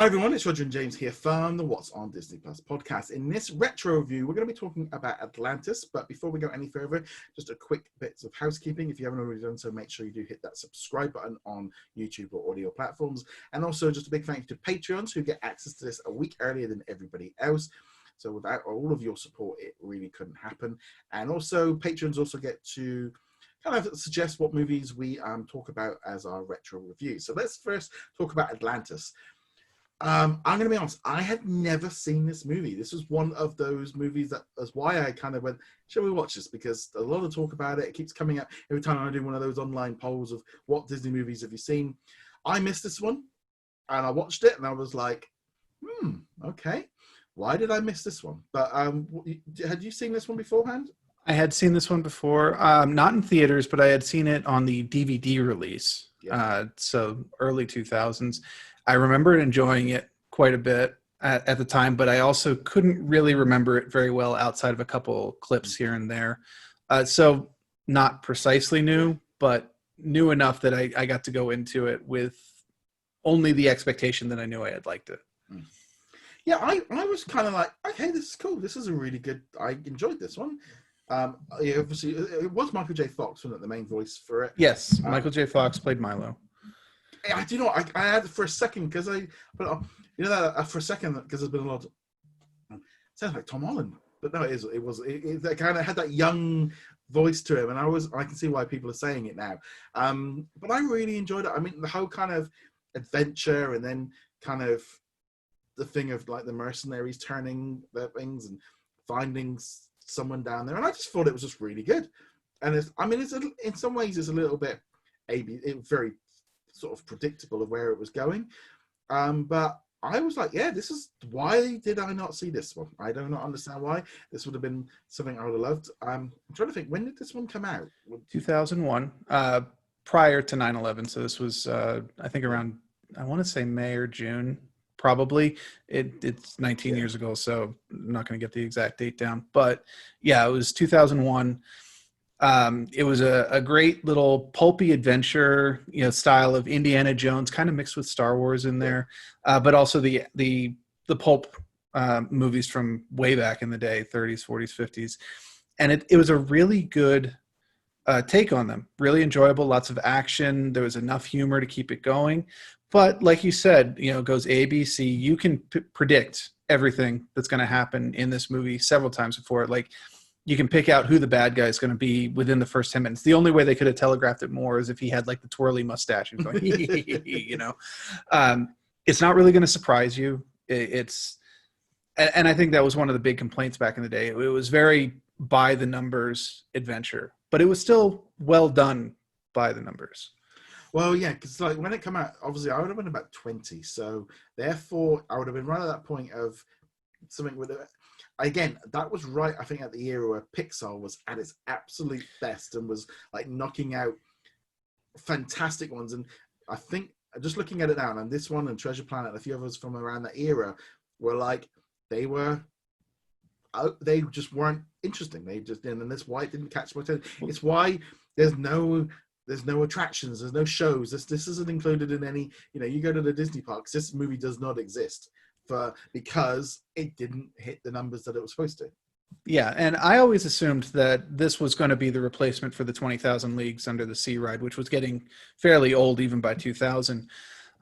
Hi everyone, it's Roger and James here from the What's on Disney Plus podcast. In this retro review, we're going to be talking about Atlantis, but before we go any further, just a quick bits of housekeeping. If you haven't already done so, make sure you do hit that subscribe button on YouTube or audio platforms. And also just a big thank you to Patreons who get access to this a week earlier than everybody else. So without all of your support, it really couldn't happen. And also patrons also get to kind of suggest what movies we talk about as our retro review. So let's first talk about Atlantis. I'm going to be honest, I had never seen this movie. This was one of those movies that's why I kind of went, shall we watch this? Because a lot of talk about it. It keeps coming up every time I do one of those online polls of what Disney movies have you seen. I missed this one and I watched it and I was like, okay, why did I miss this one? But had you seen this one beforehand? I had seen this one before, not in theaters, but I had seen it on the DVD release. Yeah. So early 2000s. I remember enjoying it quite a bit at the time, but I also couldn't really remember it very well outside of a couple clips here and there. So not precisely new, but new enough that I got to go into it with only the expectation that I knew I had liked it. Yeah, I was kind of like, okay, this is cool. This is a really good, I enjoyed this one. Yeah, obviously, it was Michael J. Fox, wasn't it, the main voice for it? Yes, Michael J. Fox played Milo. I do know. I had it for a second because for a second because there's been a lot. It sounds like Tom Holland, but no, it kind of had that young voice to him, and I can see why people are saying it now. But I really enjoyed it. I mean, the whole kind of adventure, and then kind of the thing of like the mercenaries turning their things and finding someone down there, and I just thought it was just really good. And in some ways it's a little bit very sort of predictable of where it was going, but I was like, yeah, this is why did I not see this one? I do not understand why. This would have been something I would have loved. I'm trying to think, when did this one come out? 2001, prior to 9/11. So this was I think around, I want to say May or June, probably. It's 19 years ago, so I'm not going to get the exact date down, but yeah, it was 2001. It was a great little pulpy adventure, style of Indiana Jones, kind of mixed with Star Wars in there, but also the pulp movies from way back in the day, 30s, 40s, 50s, and it was a really good take on them. Really enjoyable, lots of action. There was enough humor to keep it going, but like you said, it goes A, B, C. You can predict everything that's going to happen in this movie several times before. Like, you can pick out who the bad guy is going to be within the first 10 minutes. The only way they could have telegraphed it more is if he had like the twirly mustache and going, it's not really going to surprise you. And I think that was one of the big complaints back in the day. It was very by the numbers adventure, but it was still well done by the numbers. Well, yeah, because like when it came out, obviously I would have been about 20. So therefore I would have been right at that point of something with it. Again, that was right, I think, at the era where Pixar was at its absolute best and was like knocking out fantastic ones. And I think just looking at it now, and this one and Treasure Planet and a few others from around that era were like, they just weren't interesting. And that's why it didn't catch my attention. It's why there's no attractions, there's no shows. This isn't included in any, you go to the Disney parks, this movie does not exist. Because it didn't hit the numbers that it was supposed to. Yeah, and I always assumed that this was going to be the replacement for the 20,000 Leagues Under the Sea ride, which was getting fairly old even by 2000.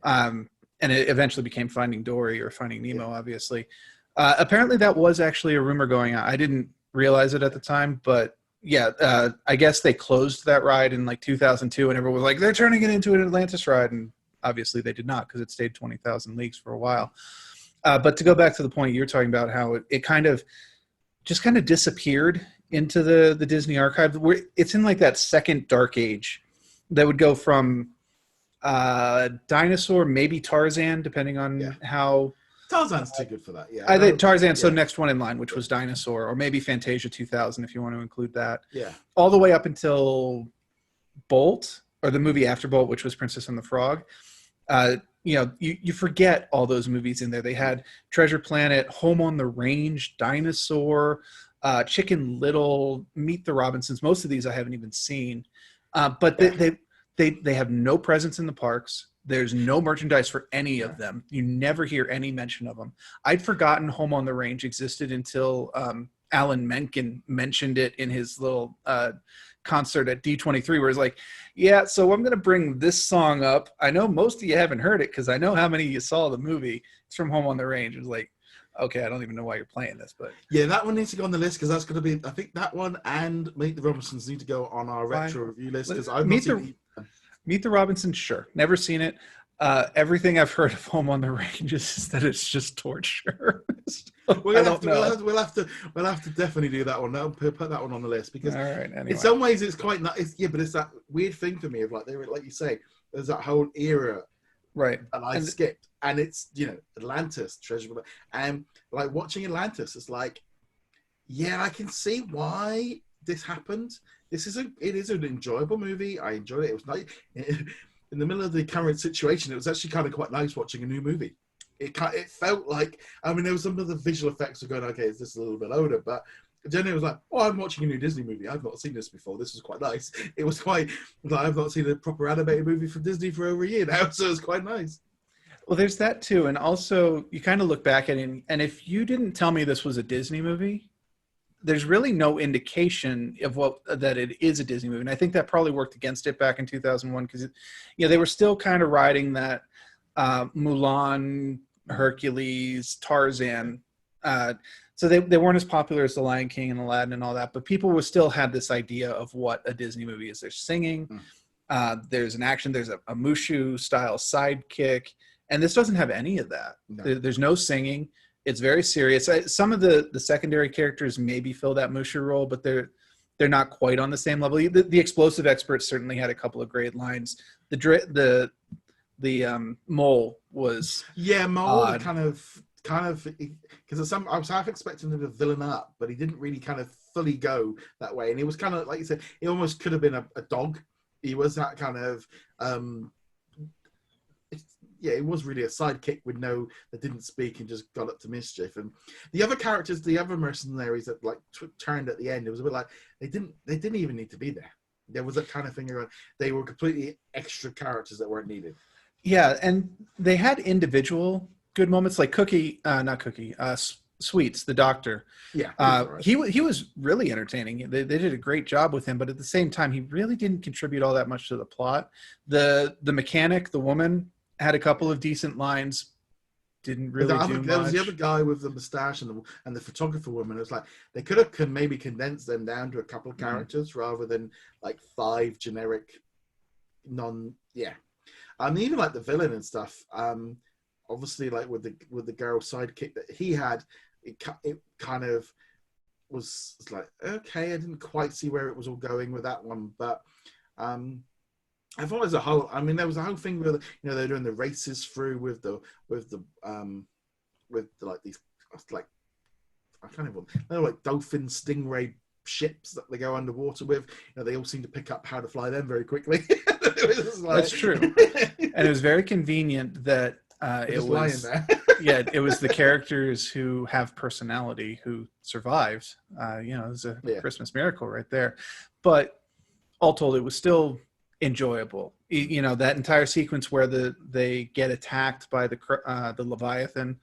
And it eventually became Finding Dory or Finding Nemo, obviously. Apparently that was actually a rumor going on. I didn't realize it at the time, but yeah, I guess they closed that ride in like 2002, and everyone was like, they're turning it into an Atlantis ride, and obviously they did not, because it stayed 20,000 Leagues for a while. But to go back to the point you're talking about, how it kind of disappeared into the Disney archive. It's in like that second dark age that would go from dinosaur, maybe Tarzan, depending on how. Tarzan's too good for that. Yeah, I think Tarzan. So next one in line, which was Dinosaur, or maybe Fantasia 2000, if you want to include that. Yeah. All the way up until Bolt, or the movie after Bolt, which was Princess and the Frog. You forget all those movies in there. They had Treasure Planet, Home on the Range, Dinosaur, Chicken Little, Meet the Robinsons. Most of these I haven't even seen, but they have no presence in the parks. There's no merchandise for any of them. You never hear any mention of them. I'd forgotten Home on the Range existed until Alan Menken mentioned it in his little concert at D23, where he's like, yeah, so I'm going to bring this song up. I know most of you haven't heard it because I know how many of you saw the movie. It's from Home on the Range. It was like, okay, I don't even know why you're playing this, but yeah, that one needs to go on the list because that's going to be. I think that one and Meet the Robinsons need to go on our retro review list because I've not seen Meet the Robinsons. Sure, never seen it. Everything I've heard of Home on the Range is that it's just torture. So we'll have to definitely do that one. Put that one on the list because anyway. In some ways it's quite nice. Yeah, but it's that weird thing for me of like you say, there's that whole era, right? And I skipped, and it's Atlantis, Treasure, and like watching Atlantis, it's like, yeah, I can see why this happened. It is an enjoyable movie. I enjoyed it. It was nice. In the middle of the current situation, it was actually kind of quite nice watching a new movie. It felt like, I mean, there was some of the visual effects of going, okay, is this a little bit older? But generally it was like, oh, I'm watching a new Disney movie. I've not seen this before. This was quite nice. It was quite, like, I've not seen a proper animated movie from Disney for over a year now, so it's quite nice. Well, there's that too. And also, you kind of look back at it, and if you didn't tell me this was a Disney movie, there's really no indication of that it is a Disney movie. And I think that probably worked against it back in 2001 because, they were still kind of riding that Mulan, Hercules, Tarzan. So they weren't as popular as The Lion King and Aladdin and all that, but people still had this idea of what a Disney movie is. There's singing, there's an action, there's a Mushu style sidekick, and this doesn't have any of that. No. There's no singing. It's very serious. Some of the secondary characters maybe fill that Mushu role, but they're not quite on the same level. The explosive experts certainly had a couple of great lines. The mole was mole odd. kind of because I was half expecting him to villain up, but he didn't really kind of fully go that way, and he was kind of like you said, he almost could have been a dog. He was that kind of it was really a sidekick that didn't speak and just got up to mischief. And the other characters, the other mercenaries that like turned at the end, it was a bit like they didn't even need to be there. There was that kind of thing around. They were completely extra characters that weren't needed. Yeah, and they had individual good moments, like Sweets, the doctor. Yeah, he was really entertaining. They did a great job with him, but at the same time, he really didn't contribute all that much to the plot. The mechanic, the woman, had a couple of decent lines. Didn't really do much. There was the other guy with the mustache and the photographer woman. It was like they could have maybe condensed them down to a couple of characters rather than like 5 generic even like the villain and stuff. Obviously, like with the girl sidekick that he had, it kind of was like, okay, I didn't quite see where it was all going with that one, but I thought as a whole, I mean, there was a whole thing where they're doing the races through with like these like I can't even they're like dolphin stingray ships that they go underwater with. They all seem to pick up how to fly them very quickly. That's true, and it was very convenient that it was it was the characters who have personality who survived. It was a Christmas miracle right there. But all told, it was still enjoyable. That entire sequence where they get attacked by the Leviathan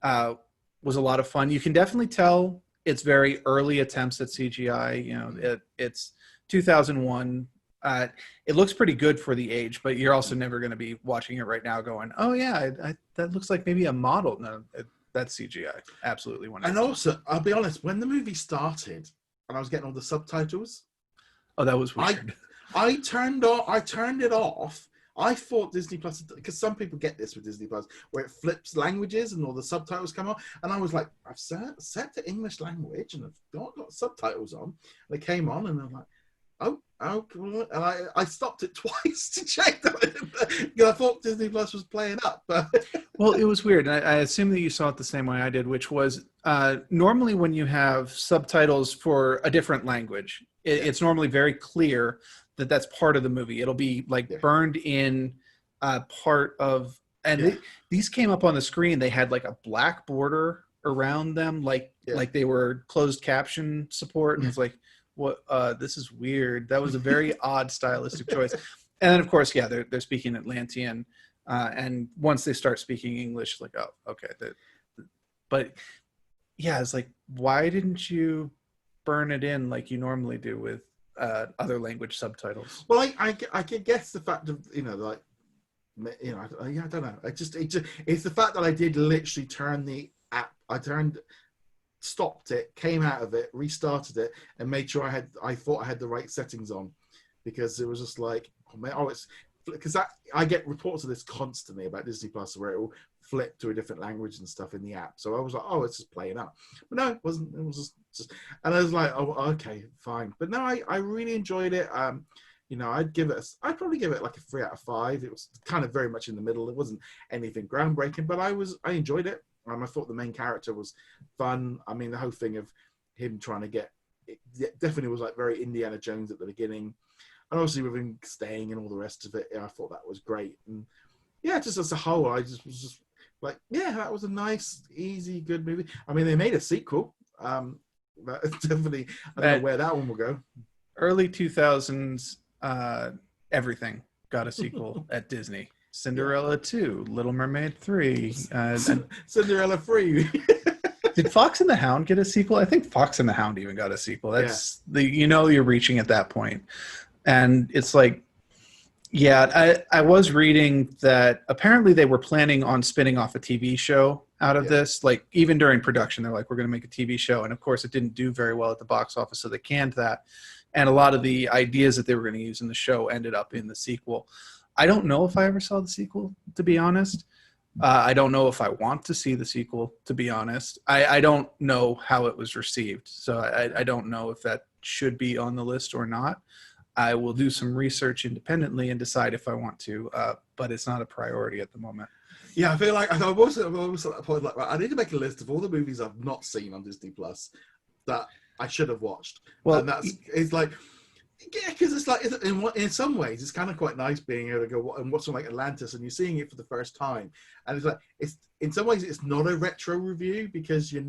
was a lot of fun. You can definitely tell it's very early attempts at CGI. It's 2001. It looks pretty good for the age, but you're also never going to be watching it right now going, oh yeah, that looks like maybe a model. No, that's CGI. Absolutely wonderful. And also, I'll be honest, when the movie started and I was getting all the subtitles, oh, that was weird. I turned it off. I thought Disney Plus, because some people get this with Disney Plus, where it flips languages and all the subtitles come on. And I was like, I've set to English language and I've got subtitles on. They came on and I'm like, oh, cool. And I stopped it twice to check that because I thought Disney Plus was playing up. But well, it was weird. I assume that you saw it the same way I did, which was normally when you have subtitles for a different language, it's normally very clear that that's part of the movie. It'll be like burned in part of, and these came up on the screen. They had like a black border around them, like they were closed caption support. And it's like, what? This is weird. That was a very odd stylistic choice. And then of course, they're speaking Atlantean. And once they start speaking English, like, oh, okay. But yeah, it's like, why didn't you burn it in like you normally do with other language subtitles? Well, I can guess the fact of, like, I don't know. It's the fact that I did literally turn the app. Stopped it, came out of it, restarted it, and made sure I thought I had the right settings on, because it was just like, oh man, it's because I get reports of this constantly about Disney Plus where it will flip to a different language and stuff in the app. So I was like, oh, it's just playing up. But no, it wasn't. It was just and I was like, oh, okay, fine. But no, I really enjoyed it. I'd probably give it like a 3 out of 5. It was kind of very much in the middle. It wasn't anything groundbreaking, but I enjoyed it. I thought the main character was fun. I mean, the whole thing of him trying to get it definitely was like very Indiana Jones at the beginning, and obviously with him staying and all the rest of it, I thought that was great. And yeah, just as a whole, I just was just like, yeah, that was a nice, easy, good movie. I mean, they made a sequel. But definitely, I don't know where that one will go. Early 2000s, everything got a sequel at Disney. Cinderella 2, Little Mermaid 3. Cinderella 3. Did Fox and the Hound get a sequel? I think Fox and the Hound even got a sequel. That's you're reaching at that point. And it's like, yeah, I was reading that apparently they were planning on spinning off a TV show out of this. Like, even during production, they're like, we're going to make a TV show. And of course, it didn't do very well at the box office, so they canned that. And a lot of the ideas that they were going to use in the show ended up in the sequel. I don't know if I ever saw the sequel, to be honest. I don't know if I want to see the sequel, to be honest. I don't know how it was received, so I don't know if that should be on the list or not. I will do some research independently and decide if I want to, but it's not a priority at the moment. Yeah, I feel like I'm also at a point like, I need to make a list of all the movies I've not seen on Disney Plus that I should have watched. Well, and it's like, yeah, because it's like, in some ways, it's kind of quite nice being able to go and watch something like Atlantis, and you're seeing it for the first time, and it's like, it's in some ways it's not a retro review because you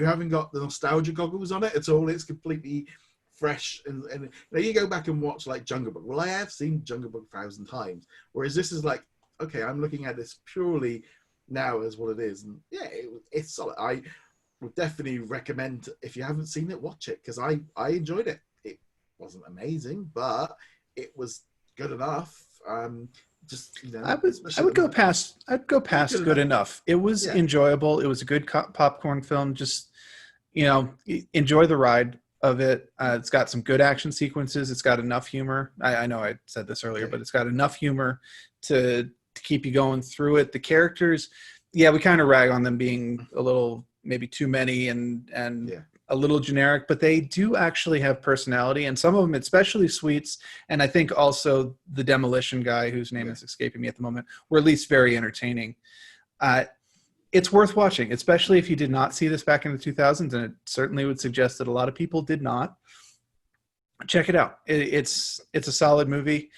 haven't got the nostalgia goggles on it. It's completely fresh, and you go back and watch like Jungle Book. Well, I have seen Jungle Book 1,000 times, whereas this is like, okay, I'm looking at this purely now as what it is, and yeah, it's solid. I would definitely recommend, if you haven't seen it, watch it, because I enjoyed it. It wasn't amazing, but it was good enough. I'd go past good enough. It was enjoyable. It was a good popcorn film. Just enjoy the ride of it. It's got some good action sequences. It's got enough humor. I know I said this earlier, but it's got enough humor to keep you going through it. The characters, we kind of rag on them being a little maybe too many and a little generic, but they do actually have personality, and some of them, especially Sweets, and I think also the Demolition guy, whose name is escaping me at the moment, were at least very entertaining. It's worth watching, especially if you did not see this back in the 2000s, and it certainly would suggest that a lot of people did not. Check it out. It's a solid movie.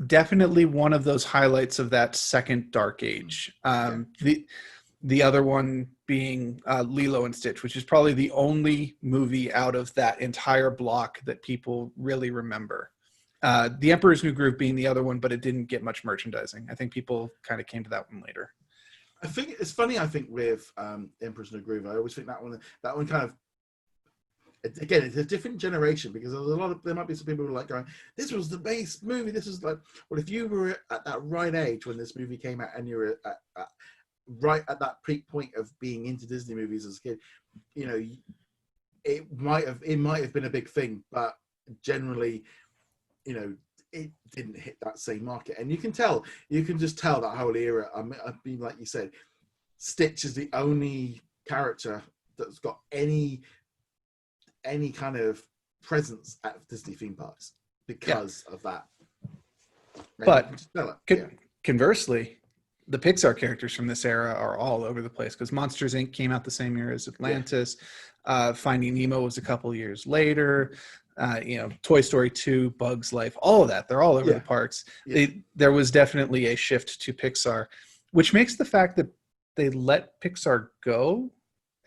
Definitely one of those highlights of that second Dark Age. The other one being Lilo and Stitch, which is probably the only movie out of that entire block that people really remember. The Emperor's New Groove being the other one, but it didn't get much merchandising. I think people kind of came to that one later. I think it's funny. I think with Emperor's New Groove, I always think that one kind of, again, it's a different generation, because there might be some people who are like going, this was the base movie. This is like, well, if you were at that right age when this movie came out and you were right at that peak point of being into Disney movies as a kid, it might have been a big thing, but generally, it didn't hit that same market. And you can just tell that whole era. I mean, like you said, Stitch is the only character that's got any kind of presence at Disney theme parks because of that. But conversely, the Pixar characters from this era are all over the place, because Monsters, Inc. came out the same year as Atlantis. Finding Nemo was a couple years later. Toy Story 2, Bugs Life, all of that. They're all over the parks. There was definitely a shift to Pixar, which makes the fact that they let Pixar go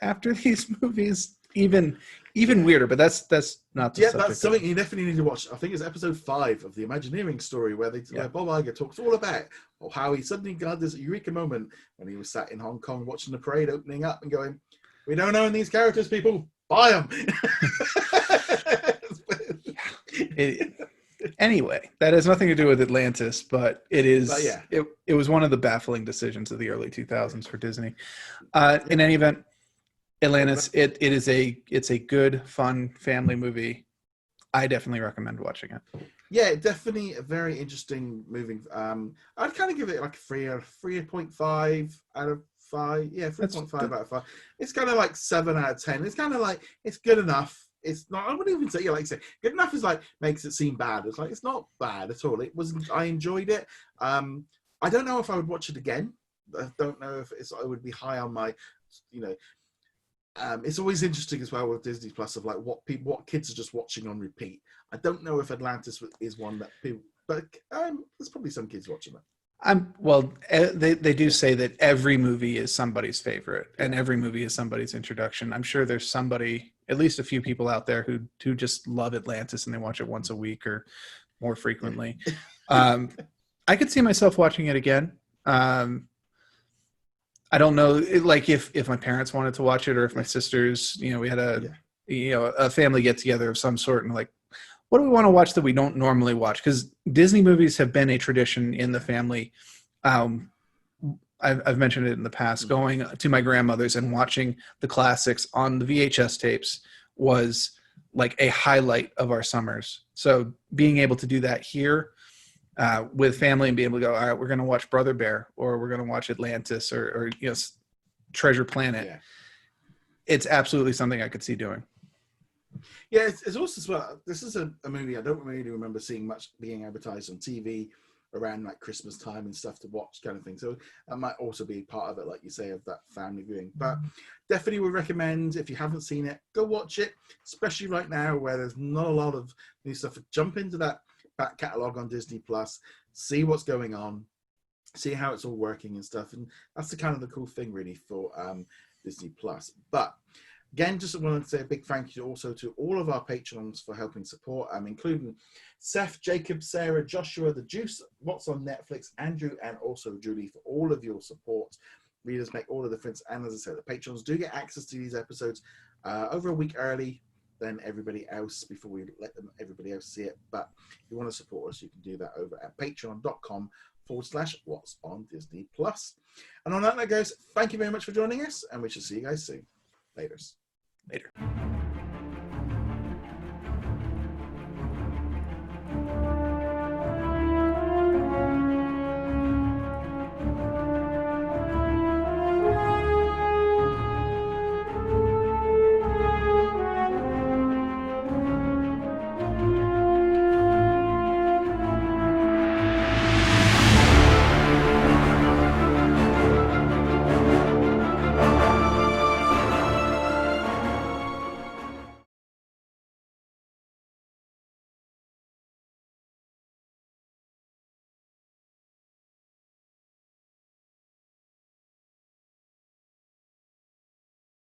after these movies even even weirder, but that's not the Yeah, subject. that's something you definitely need to watch. I think it's episode 5 of the Imagineering story where Bob Iger talks all about how he suddenly got this eureka moment when he was sat in Hong Kong watching the parade opening up and going, "We don't own these characters, people. Buy them." Anyway, that has nothing to do with Atlantis, but it is. But yeah. It was one of the baffling decisions of the early 2000s for Disney. In any event, Atlantis. It's a good, fun family movie. I definitely recommend watching it. Yeah, definitely a very interesting moving. I'd kind of give it like 3.5 out of 5. Yeah, 3.5 out of 5. It's kind of like 7 out of 10. It's kind of like it's good enough. It's not. I wouldn't even say good enough is like makes it seem bad. It's like it's not bad at all. It wasn't. I enjoyed it. I don't know if I would watch it again. I don't know if I would be high on my, it's always interesting as well with Disney Plus of like what kids are just watching on repeat. I don't know if Atlantis is one that people, but there's probably some kids watching it. They do say that every movie is somebody's favorite and every movie is somebody's introduction. I'm sure there's somebody, at least a few people out there who just love Atlantis and they watch it once a week or more frequently. I could see myself watching it again. I don't know, like if my parents wanted to watch it or if my sisters, we had a family get together of some sort and like, what do we want to watch that we don't normally watch? Because Disney movies have been a tradition in the family. I've mentioned it in the past. Going to my grandmother's and watching the classics on the VHS tapes was like a highlight of our summers. So being able to do that here with family and be able to go, all right, we're going to watch Brother Bear or we're going to watch Atlantis or Treasure Planet. Yeah. It's absolutely something I could see doing. Yeah, it's also as well. This is a movie I don't really remember seeing much being advertised on TV around like Christmas time and stuff to watch, kind of thing. So that might also be part of it, like you say, of that family viewing. But definitely would recommend, if you haven't seen it, go watch it, especially right now where there's not a lot of new stuff. Jump into that back catalogue on Disney Plus, see what's going on, see how it's all working and stuff. And that's the kind of the cool thing really for Disney Plus. But again, just wanted to say a big thank you also to all of our patrons for helping support, including Seth, Jacob, Sarah, Joshua, The Juice, What's on Netflix, Andrew, and also Julie for all of your support. Readers make all the difference. And as I said, the patrons do get access to these episodes over a week early than everybody else before we let everybody else see it. But if you want to support us, you can do that over at patreon.com/What's on Disney Plus. And on that note, guys, thank you very much for joining us, and we shall see you guys soon. Later.